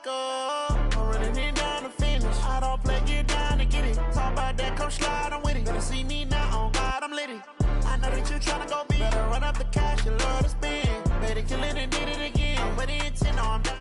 go. I'm running it down to finish. I don't play, get down to get it. Talk about that, come slide, I'm with it. Better see me now, on God, I'm lit it. I know that you tryna go big. Better run up the cash, you love to spend. Better kill it and did it again. I'm with the intent, no, I'm down.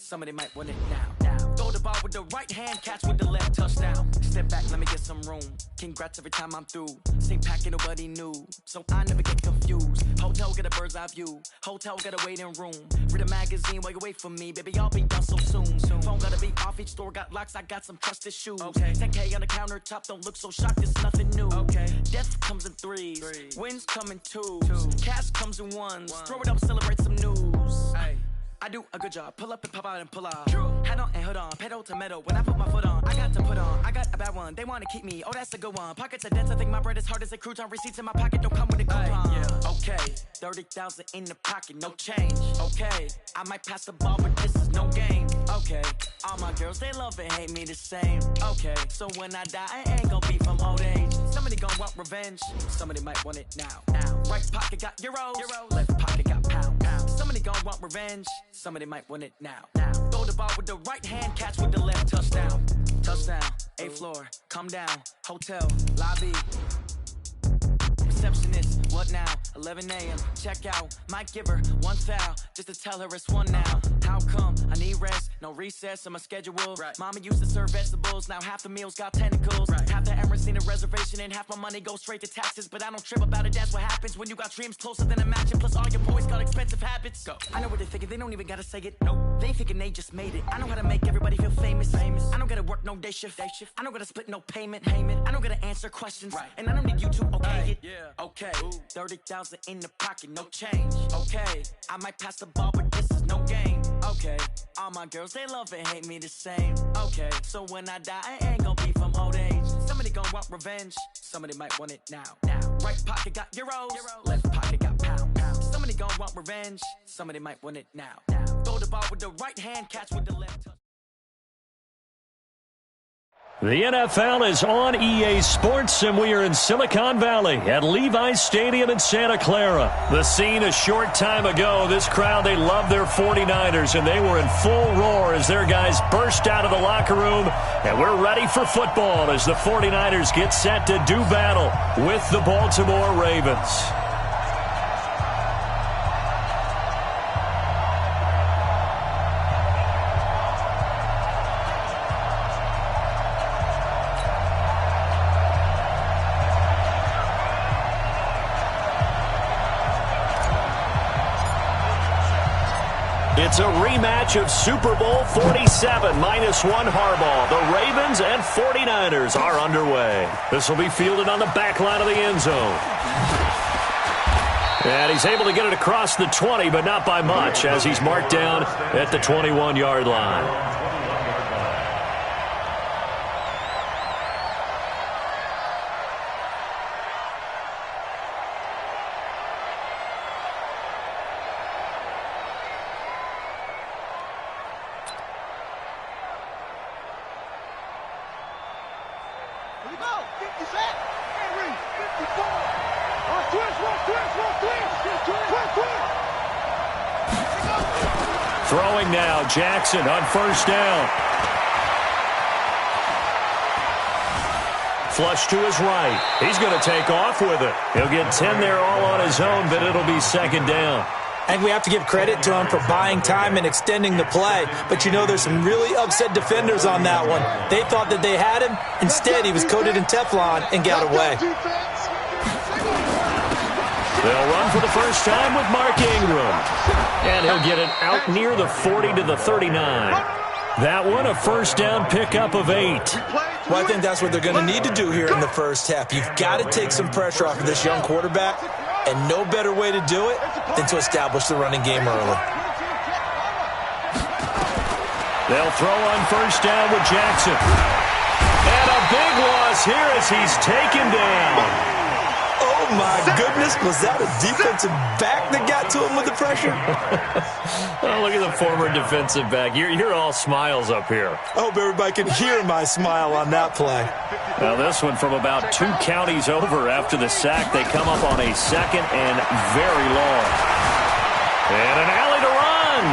Somebody might want it now. Throw the ball with the right hand, catch with the left, touchdown. Step back, let me get some room. Congrats every time I'm through. Same packet, nobody knew, so I never get confused. Hotel get a bird's eye view. Hotel get a waiting room. Read a magazine while you wait for me, baby. I'll be done so soon. Phone gotta be off, each store got locks. I got some trusted shoes. Okay. 10K on the countertop, don't look so shocked. It's nothing new. Okay. Death comes in threes. Wins come in twos. Cash comes in ones. Throw it up, celebrate some news. Hey. I do a good job, pull up and pop out and pull out. Head on and hood on, pedal to metal. When I put my foot on, I got to put on. I got a bad one, they wanna keep me, oh that's a good one. Pockets are dense, I think my bread is hard as a crouton. Receipts in my pocket don't come with a coupon. Okay, 30,000 in the pocket, no change. Okay, I might pass the ball, but this is no game. Okay, all my girls, they love and hate me the same. Okay, so when I die, I ain't gon' be from old age. Somebody gon' want revenge, somebody might want it now. Right pocket got euros, left pocket got pound. Somebody gon' want revenge, somebody might want it now. Throw the ball with the right hand, catch with the left, touchdown. Touchdown, 8th floor, come down, hotel, lobby. Receptionist, what now? 11 a.m. Check out, might give her one foul just to tell her it's one now. How come? I need rest, no recess in my schedule. Mama used to serve vegetables, now half the meals got tentacles. Half the errands need a reservation and half my money goes straight to taxes. But I don't trip about it, that's what happens when you got dreams closer than a match. And plus all your boys got expensive habits. Go. I know what they're thinking, they don't even gotta say it. Nope. They ain't thinking they just made it. I know how to make everybody feel famous. I don't gotta work no day shift. I don't gotta split no payment. I don't gotta answer questions. And I don't need you to okay it. Okay, 30,000 in the pocket, no change. Okay, I might pass the ball, but this is no game. Okay, all my girls, they love and hate me the same. Okay, so when I die, I ain't gon' be from old age. Somebody gon' want revenge, somebody might want it now. Right pocket got euros, left pocket got pound. Somebody gon' want revenge, somebody might want it now. Throw the ball with the right hand, catch with the left. The NFL is on EA Sports, and we are in Silicon Valley at Levi's Stadium in Santa Clara. The scene a short time ago, this crowd, they love their 49ers, and they were in full roar as their guys burst out of the locker room, and we're ready for football as the 49ers get set to do battle with the Baltimore Ravens. It's a rematch of Super Bowl 47, -1 Harbaugh. The Ravens and 49ers are underway. This will be fielded on the back line of the end zone. And he's able to get it across the 20, but not by much, as he's marked down at the 21-yard line. Throwing now, Jackson on first down. Flush to his right. He's going to take off with it. He'll get 10 there all on his own, but it'll be second down. I think we have to give credit to him for buying time and extending the play. But, you know, there's some really upset defenders on that one. They thought that they had him. Instead, he was coated in Teflon and got away. They'll run for the first time with Mark Ingram. And he'll get it out near the 40 to the 39. That one, a first down pickup of 8. Well, I think that's what they're going to need to do here in the first half. You've got to take some pressure off of this young quarterback, and no better way to do it than to establish the running game early. They'll throw on first down with Jackson. And a big loss here as he's taken down. Oh, my goodness. Was that a defensive back that got to him with the pressure? Oh, look at the former defensive back. You're all smiles up here. I hope everybody can hear my smile on that play. Now, this one from about 2 counties over after the sack. They come up on a second and very long. And an alley to run.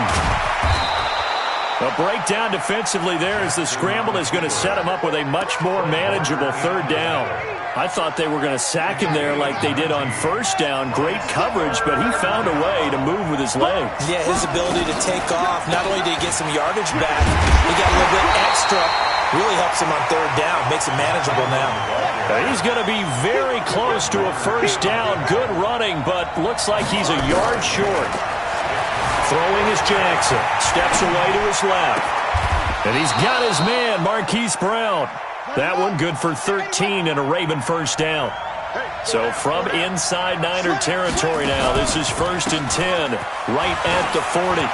A breakdown defensively there as the scramble is going to set him up with a much more manageable third down. I thought they were going to sack him there like they did on first down. Great coverage, but he found a way to move with his legs. Yeah, his ability to take off. Not only did he get some yardage back, he got a little bit extra. Really helps him on third down. Makes it manageable now. He's going to be very close to a first down. Good running, but looks like he's a yard short. Throwing is Jackson. Steps away to his left. And he's got his man, Marquise Brown. That one good for 13 and a Raven first down. So from inside Niner territory now, this is 1st and 10, right at the 40.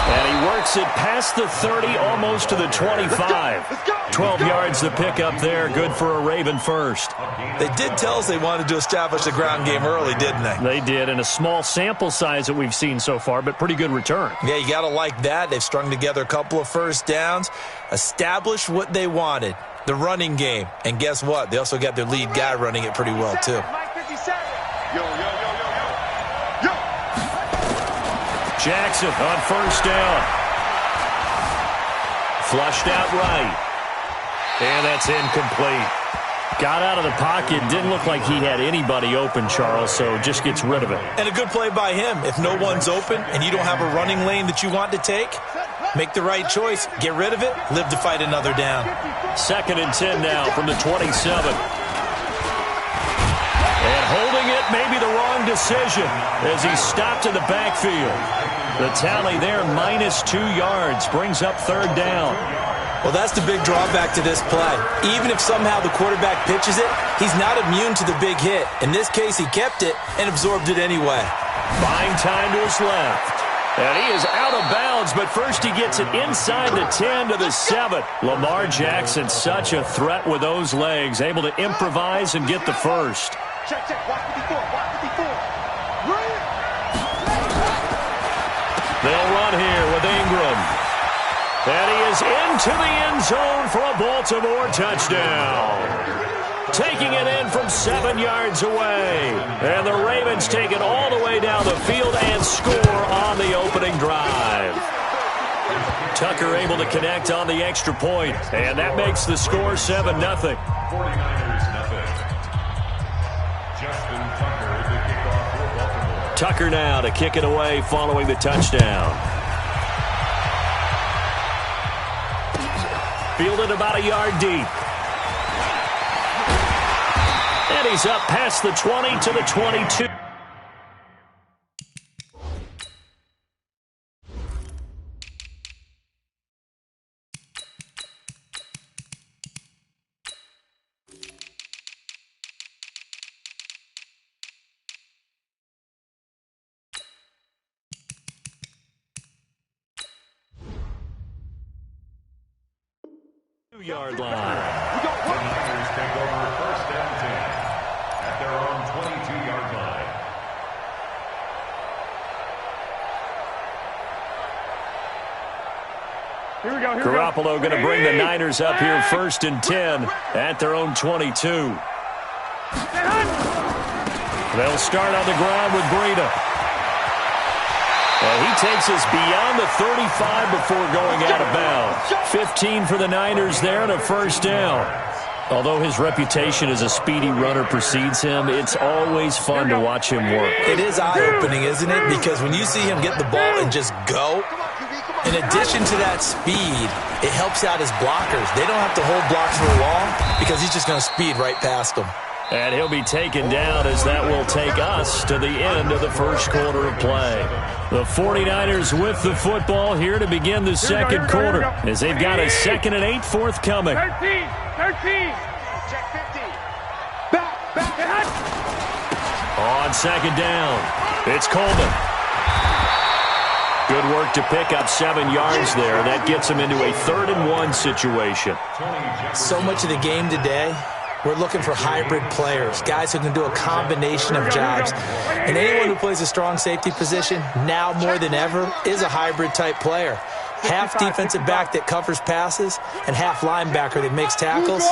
And he works it past the 30, almost to the 25. 12 yards to pick up there, good for a Raven first. They did tell us they wanted to establish the ground game early, didn't they? They did, in a small sample size that we've seen so far, but pretty good return. Yeah, you got to like that. They've strung together a couple of first downs, established what they wanted, the running game. And guess what? They also got their lead guy running it pretty well, too. Jackson on first down. Flushed out right. And that's incomplete. Got out of the pocket. Didn't look like he had anybody open, Charles, so just gets rid of it. And a good play by him. If no one's open and you don't have a running lane that you want to take, make the right choice. Get rid of it. Live to fight another down. 2nd and 10 now from the 27. And holding it may be the wrong decision as he stopped in the backfield. The tally there, -2 yards, brings up 3rd down. Well, that's the big drawback to this play. Even if somehow the quarterback pitches it, he's not immune to the big hit. In this case, he kept it and absorbed it anyway. Buying time to his left. And he is out of bounds, but first he gets it inside the 10 to the 7. Lamar Jackson, such a threat with those legs, able to improvise and get the first. Check, watch 54, watch 54. They'll run here with Ingram. And he is into the end zone for a Baltimore touchdown. Taking it in from 7 yards away. And the Ravens take it all the way down the field and score on the opening drive. Tucker able to connect on the extra point, and that makes the score 7-0. 49ers nothing. Justin Tucker, the kickoff for Baltimore. Tucker now to kick it away following the touchdown. Fielded about a yard deep. And he's up past the 20 to the 22. Yard line. The Niners take over first and 10 at their own 22-yard line. Here we go. Garoppolo going to bring the Niners up here first and 10 at their own 22. They'll start on the ground with Breida. And he takes us beyond the 35 before going out of bounds. 15 for the Niners there and a first down. Although his reputation as a speedy runner precedes him, it's always fun to watch him work. It is eye-opening, isn't it? Because when you see him get the ball and just go, in addition to that speed, it helps out his blockers. They don't have to hold blocks for long because he's just going to speed right past them. And he'll be taken down as that will take us to the end of the first quarter of play. The 49ers with the football here to begin the second quarter as they've got a 2nd and 8 forthcoming. 13. Check 50. Back. On second down, it's Coleman. Good work to pick up 7 yards there. That gets him into a 3rd and 1 situation. So much of the game today, we're looking for hybrid players, guys who can do a combination of jobs. And anyone who plays a strong safety position, now more than ever, is a hybrid-type player. Half defensive back that covers passes and half linebacker that makes tackles.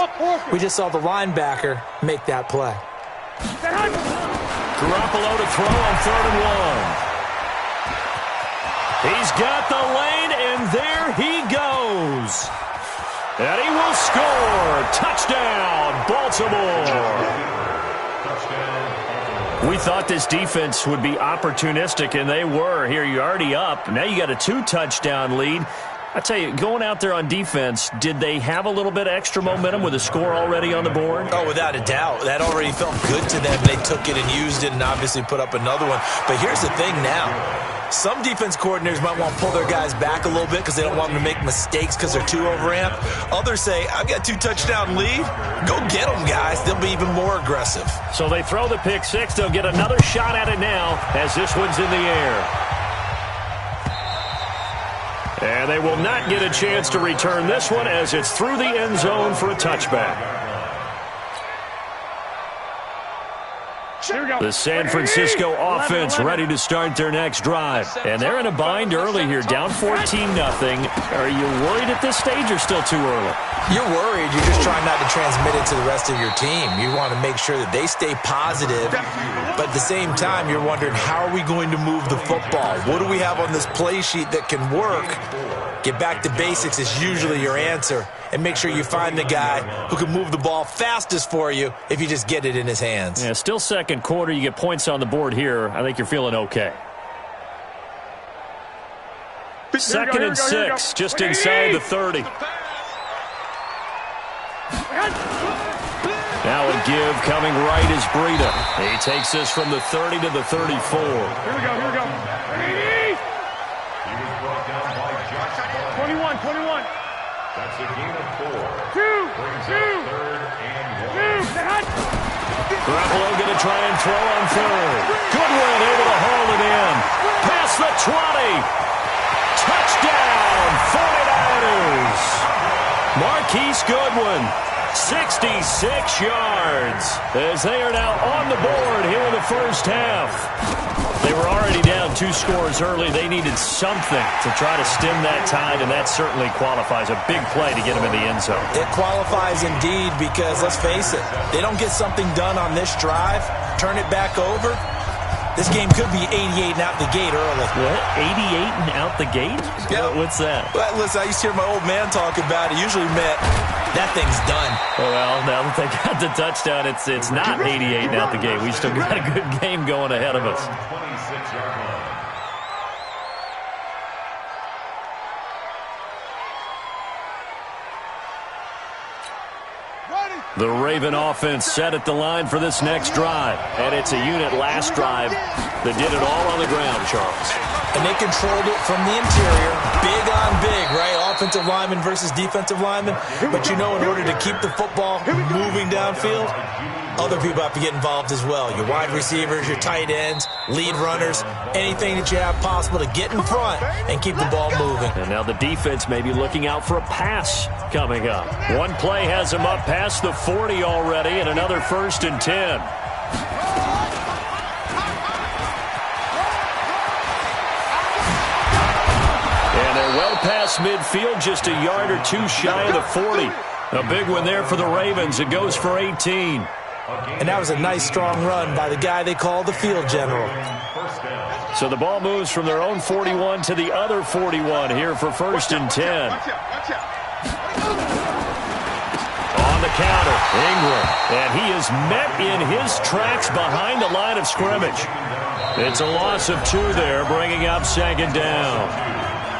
We just saw the linebacker make that play. Garoppolo to throw on 3rd and 1. He's got the lane, and there he goes. And he will score. Touchdown, Baltimore. We thought this defense would be opportunistic, and they were. Here, you're already up. Now you got a 2-touchdown lead. I tell you, going out there on defense, did they have a little bit extra momentum with a score already on the board? Oh, without a doubt. That already felt good to them. They took it and used it and obviously put up another one. But here's the thing now. Some defense coordinators might want to pull their guys back a little bit because they don't want them to make mistakes because they're too overamped. Others say, I've got 2-touchdown lead. Go get them, guys. They'll be even more aggressive. So they throw the pick six. They'll get another shot at it now as this one's in the air. And they will not get a chance to return this one as it's through the end zone for a touchback. The San Francisco offense ready to start their next drive. And they're in a bind early here, down 14-0. Are you worried at this stage or still too early? You're worried. You're just trying not to transmit it to the rest of your team. You want to make sure that they stay positive. But at the same time, you're wondering, how are we going to move the football? What do we have on this play sheet that can work? Get back to basics is usually your answer. And make sure you find the guy who can move the ball fastest for you if you just get it in his hands. Yeah, still second quarter. You get points on the board here. I think you're feeling okay. 2nd and 6, just inside the 30. Now a give coming right is Breida. He takes this from the 30 to the 34. Here we go. 21. That's a gain of 4. Brings up 3rd and 1. Garoppolo going to try and throw on 3rd. Goodwin able to haul it in. Past the 20. Touchdown, 49ers. Marquise Goodwin. 66 yards as they are now on the board here in the first half. They were already down 2 scores early. They needed something to try to stem that tide, and that certainly qualifies. A big play to get them in the end zone. It qualifies indeed because, let's face it, they don't get something done on this drive, turn it back over, this game could be 88 and out the gate early. What? 88 and out the gate? Yeah. What's that? Well, listen, I used to hear my old man talk about it. Usually meant that thing's done. Well, now that they got the touchdown, it's not 88 and out the gate. We still got a good game going ahead of us. 26-yard line. The Raven offense set at the line for this next drive. And it's a unit last drive that did it all on the ground, Charles. And they controlled it from the interior. Big on big, right? Offensive lineman versus defensive lineman. But you know, in order to keep the football moving downfield, other people have to get involved as well. Your wide receivers, your tight ends, lead runners, anything that you have possible to get in front and keep the ball moving. And now the defense may be looking out for a pass coming up. One play has them up past the 40 already, and another 1st and 10. And they're well past midfield, just a yard or 2 shy of the 40. A big one there for the Ravens. It goes for 18. And that was a nice, strong run by the guy they call the field general. So the ball moves from their own 41 to the other 41 here for 1st and 10. On the counter, Ingram. And he is met in his tracks behind the line of scrimmage. It's a loss of 2 there, bringing up 2nd down.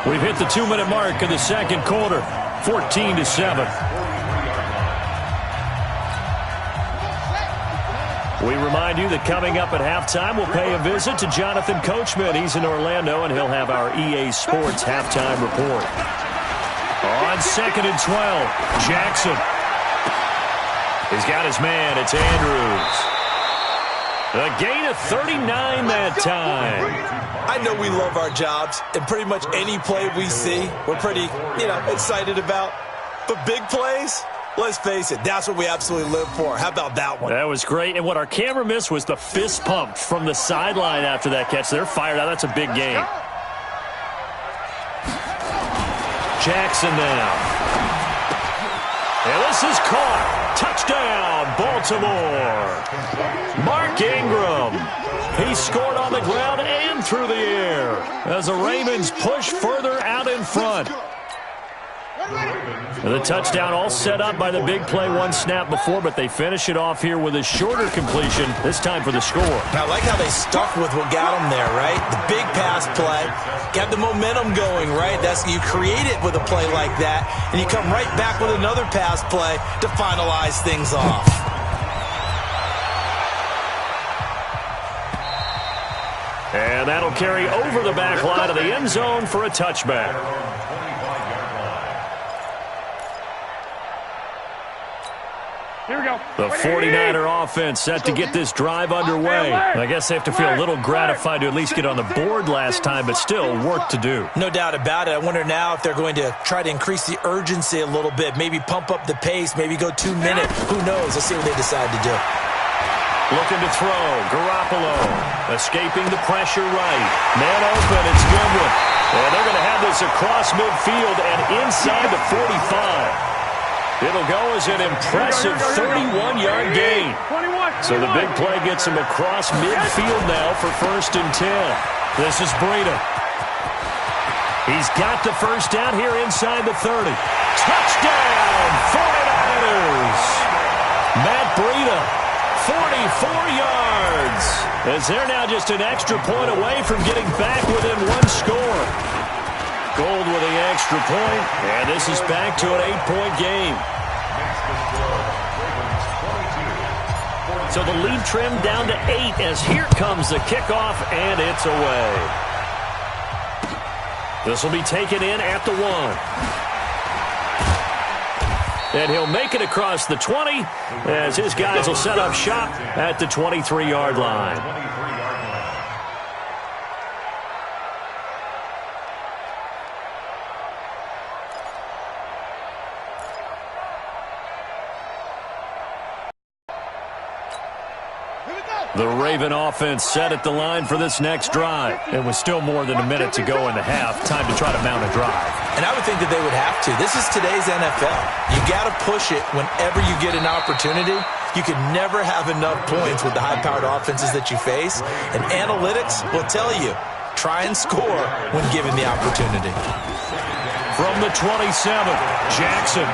We've hit the 2-minute mark of the 2nd quarter, 14-7. We remind you that coming up at halftime, we'll pay a visit to Jonathan Coachman. He's in Orlando, and he'll have our EA Sports halftime report. On 2nd and 12, Jackson. He's got his man. It's Andrews. A gain of 39 that time. I know we love our jobs, and pretty much any play we see, we're pretty, excited about. But big plays, let's face it, that's what we absolutely live for. How about that one? That was great. And what our camera missed was the fist pump from the sideline after that catch. They're fired out. That's a big game. Jackson now. And this is caught. Touchdown, Baltimore. Mark Ingram. He scored on the ground and through the air as the Ravens push further out in front. The touchdown all set up by the big play 1 snap before, but they finish it off here with a shorter completion, this time for the score. I like how they stuck with what got them there, right? The big pass play, got the momentum going, right? You create it with a play like that, and you come right back with another pass play to finalize things off. And that'll carry over the back line of the end zone for a touchback. Here we go. The 49er offense set to get this drive underway. I guess they have to feel a little gratified to at least get on the board last time, but still work to do. No doubt about it. I wonder now if they're going to try to increase the urgency a little bit, maybe pump up the pace, maybe go 2 minutes. Who knows? Let's see what they decide to do. Looking to throw. Garoppolo escaping the pressure right. Man open. It's Goodwin. And they're going to have this across midfield and inside the 45. It'll go as an impressive 31-yard gain. So the big play gets him across midfield now for 1st and 10. This is Breida. He's got the first down here inside the 30. Touchdown, 49ers. Matt Breida, 44 yards. As they're now just an extra point away from getting back within 1 score. Gold with the extra point, and this is back to an 8-point game. So the lead trimmed down to 8 as here comes the kickoff, and it's away. This will be taken in at the 1. And he'll make it across the 20 as his guys will set up shop at the 23-yard line. The Raven offense set at the line for this next drive. It was still more than a minute to go in the half. Time to try to mount a drive. And I would think that they would have to. This is today's NFL. You got to push it whenever you get an opportunity. You can never have enough points with the high-powered offenses that you face. And analytics will tell you, try and score when given the opportunity. From the 27, Jackson.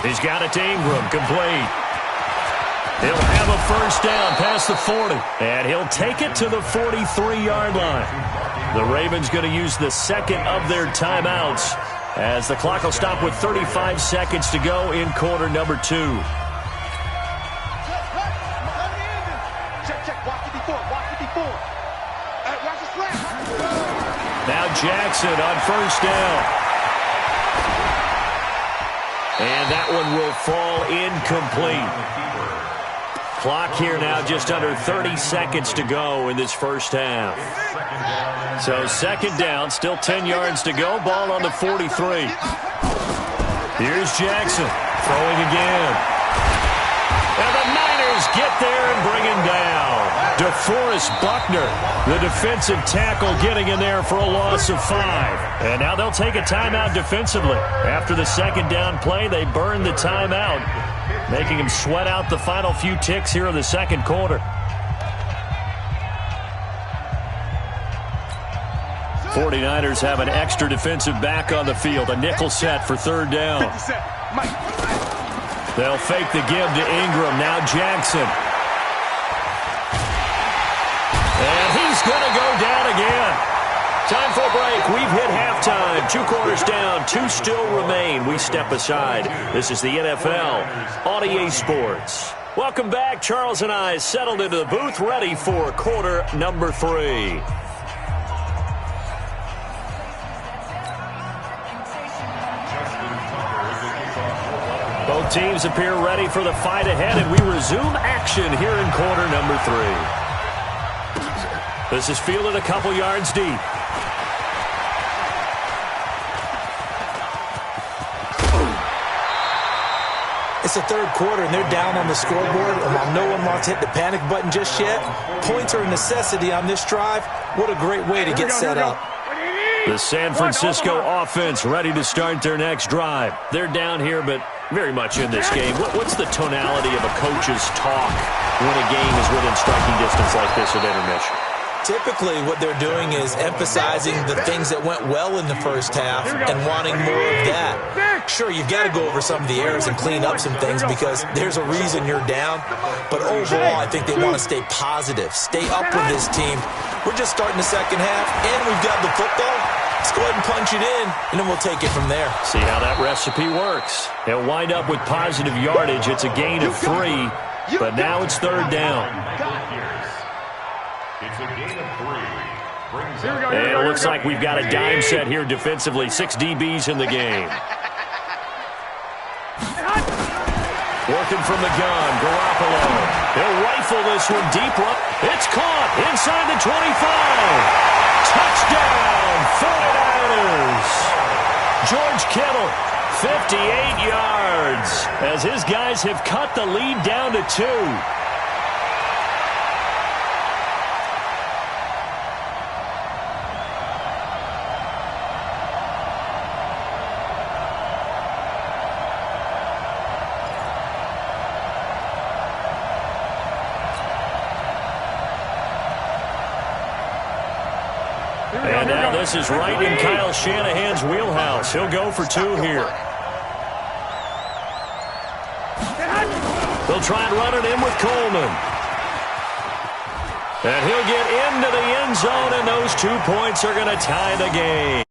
He's got it to Ingram, complete. He'll have a first down past the 40, and he'll take it to the 43-yard line. The Ravens going to use the second of their timeouts as the clock will stop with 35 seconds to go in quarter number 2. Now Jackson on first down. And that one will fall incomplete. Clock here now just under 30 seconds to go in this first half. So second down, still 10 yards to go. Ball on the 43. Here's Jackson throwing again. And the Niners get there and bring him down. DeForest Buckner, the defensive tackle, getting in there for a loss of 5. And now they'll take a timeout defensively. After the second down play, they burn the timeout, making him sweat out the final few ticks here in the second quarter. 49ers have an extra defensive back on the field, a nickel set for third down. They'll fake the give to Ingram. Now Jackson. And he's going to go down again. Time for a break. We've hit halftime. 2 quarters down. 2 still remain. We step aside. This is the NFL on EA Sports. Welcome back. Charles and I settled into the booth, ready for quarter number 3. Both teams appear ready for the fight ahead, and we resume action here in quarter number 3. This is fielded a couple yards deep. It's the third quarter, and they're down on the scoreboard. And while no one wants to hit the panic button just yet, points are a necessity on this drive. What a great way to get set up. The San Francisco offense ready to start their next drive. They're down here, but very much in this game. What's the tonality of a coach's talk when a game is within striking distance like this at intermission? Typically, what they're doing is emphasizing the things that went well in the first half and wanting more of that. Sure, you've got to go over some of the errors and clean up some things because there's a reason you're down. But overall, I think they want to stay positive, stay up with this team. We're just starting the second half, and we've got the football. Let's go ahead and punch it in, and then we'll take it from there. See how that recipe works. They'll wind up with positive yardage. It's a gain of 3, but now it's third down. It's a gain of 3. And it looks like we've got a dime set here defensively. 6 DBs in the game. Working from the gun, Garoppolo. He'll rifle this one deep. It's caught inside the 25. Touchdown, 49ers. George Kittle, 58 yards, as his guys have cut the lead down to 2. And now this is right in Kyle Shanahan's wheelhouse. He'll go for 2 here. They'll try and run it in with Coleman. And he'll get into the end zone, and those 2 points are going to tie the game.